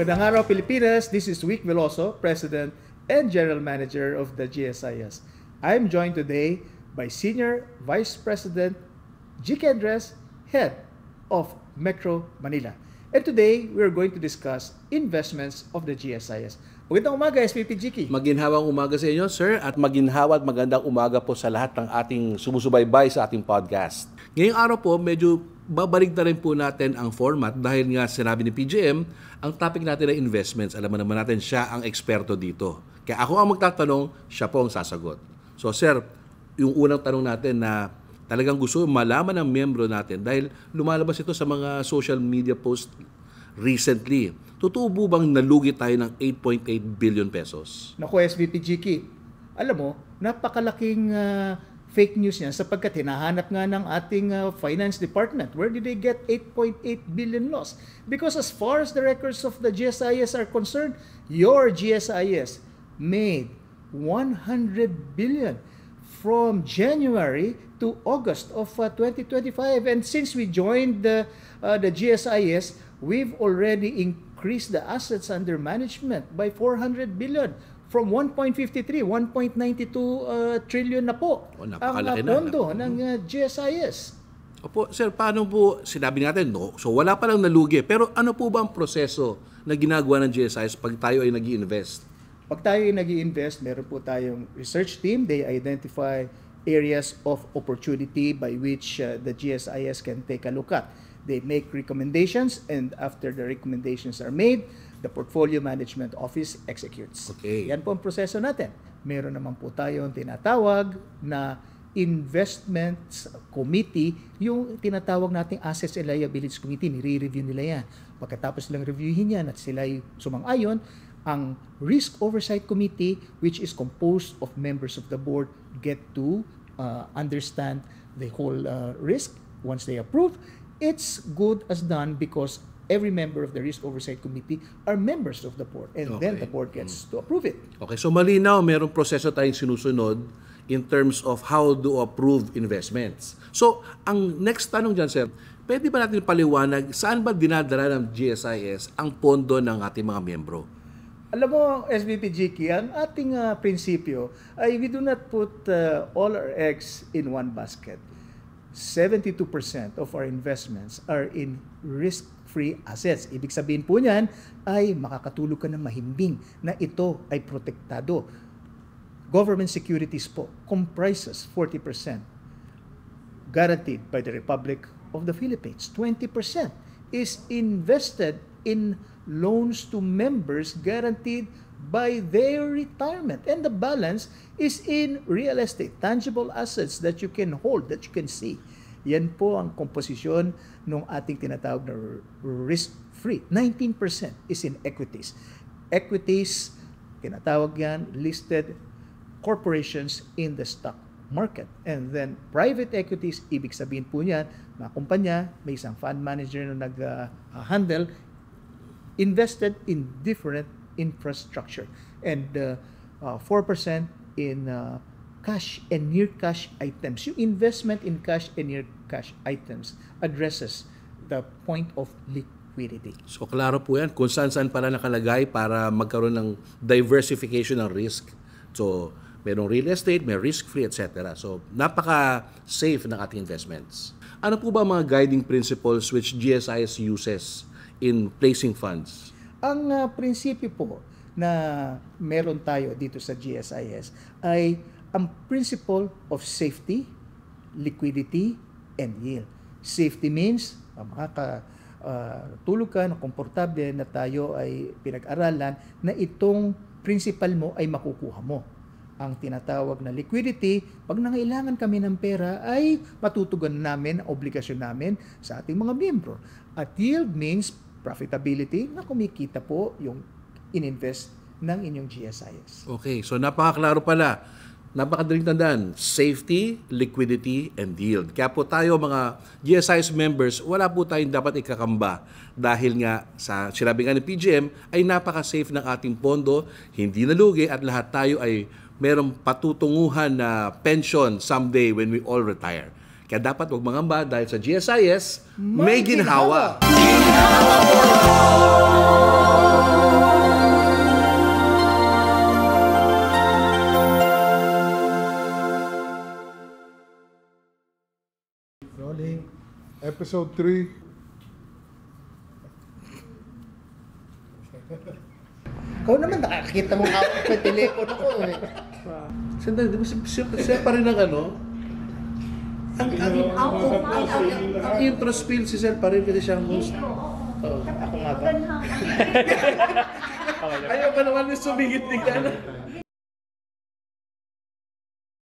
Magandang araw, Pilipinas. This is Wick Veloso, President and General Manager of the GSIS. I am joined today by Senior Vice President G.K. Andres, Head of Metro Manila. And today, we are going to discuss investments of the GSIS. Magandang umaga, SVP G.K. Maginhawang umaga sa inyo, sir, at maginhawa at magandang umaga po sa lahat ng ating sumusubaybay sa ating podcast. Ngayong araw po, medyo babalik na rin po natin ang format dahil nga sinabi ni PGM, ang topic natin ay investments. Alam mo naman natin siya ang eksperto dito. Kaya ako ang magtatanong, siya po ang sasagot. So sir, yung unang tanong natin na talagang gusto malaman ng miyembro natin dahil lumalabas ito sa mga social media post recently. Totoo po bang nalugi tayo ng 8.8 billion pesos? Naku, SVP GK, alam mo, napakalaking fake news niya sapagkat hinahanap nga ng ating finance department. Where did they get 8.8 billion loss? Because as far as the records of the GSIS are concerned, your GSIS made 100 billion from January to August of 2025. And since we joined the GSIS, we've already increased the assets under management by 400 billion. From 1.53, 1.92 trillion na po ang pondo ng GSIS. Opo, sir, paano po sinabi natin, no? So wala pa lang nalugi, pero ano po ba ang proseso na ginagawa ng GSIS pag tayo ay nag-i-invest? Pag tayo ay nag-i-invest, meron po tayong research team. They identify areas of opportunity by which the GSIS can take a look at. They make recommendations, and after the recommendations are made, the Portfolio Management Office executes. Okay. Yan po ang proseso natin. Meron naman po tayong tinatawag na Investments Committee, yung tinatawag nating Assets and Liabilities Committee, nire-review nila yan. Pagkatapos silang reviewin yan at sila ay sumang-ayon, ang Risk Oversight Committee, which is composed of members of the board, get to understand the whole risk. Once they approve, it's good as done because every member of the Risk Oversight Committee are members of the board, and then the board gets to approve it. Okay, so malinaw, merong proseso tayong sinusunod in terms of how to approve investments. So, ang next tanong dyan, sir, pwede ba natin paliwanag saan ba dinadala ng GSIS ang pondo ng ating mga miyembro? Alam mo, SVP GK, ang ating prinsipyo ay we do not put all our eggs in one basket. 72% of our investments are in risk-free assets. Ibig sabihin po niyan ay makakatulog ka ng mahimbing na ito ay protektado. Government securities po comprises 40%, guaranteed by the Republic of the Philippines. 20% is invested in loans to members guaranteed by their retirement. And the balance is in real estate, tangible assets that you can hold, that you can see. Yan po ang komposisyon ng ating tinatawag na risk-free. 19% is in equities. Equities, tinatawag yan, listed corporations in the stock market. And then private equities, ibig sabihin po niyan, mga kumpanya, may isang fund manager na nag-handle, invested in different infrastructure, and 4% in cash and near cash items. Yung investment in cash and near cash items addresses the point of liquidity. So klaro po yan kung saan pala nakalagay para magkaroon ng diversification ng risk. So merong real estate, may risk-free, etc. So napaka-safe ng ating investments. Ano po ba mga guiding principles which GSIS uses in placing funds? Ang prinsipyo po na meron tayo dito sa GSIS ay ang principle of safety, liquidity, and yield. Safety means makakatulog ka na komportable na tayo ay pinag-aralan na itong principal mo ay makukuha mo. Ang tinatawag na liquidity, pag nangailangan kami ng pera ay matutugan namin ang obligasyon namin sa ating mga miyembro. At yield means profitability na kumikita po yung ininvest ng inyong GSIS. Okay, so napakaklaro pala. Napakadaling tandaan, safety, liquidity, and yield. Kaya po tayo mga GSIS members, wala po tayong dapat ikakamba dahil nga sa sinabi nga ni PGM ay napaka-safe ng ating pondo, hindi nalugi at lahat tayo ay merong patutunguhan na pension someday when we all retire. Kaya dapat huwag mangamba dahil sa GSIS, may ginhawa. Episode 3. Ikaw naman, nakakita mo hawak sa telepono ko eh. Sandali, di ba siya pa rin ang ano? Ang intro spiel si Sir pa rin kasi siyang host. Ako nga ba? Ayaw ka naman yung sumingit ni Gana.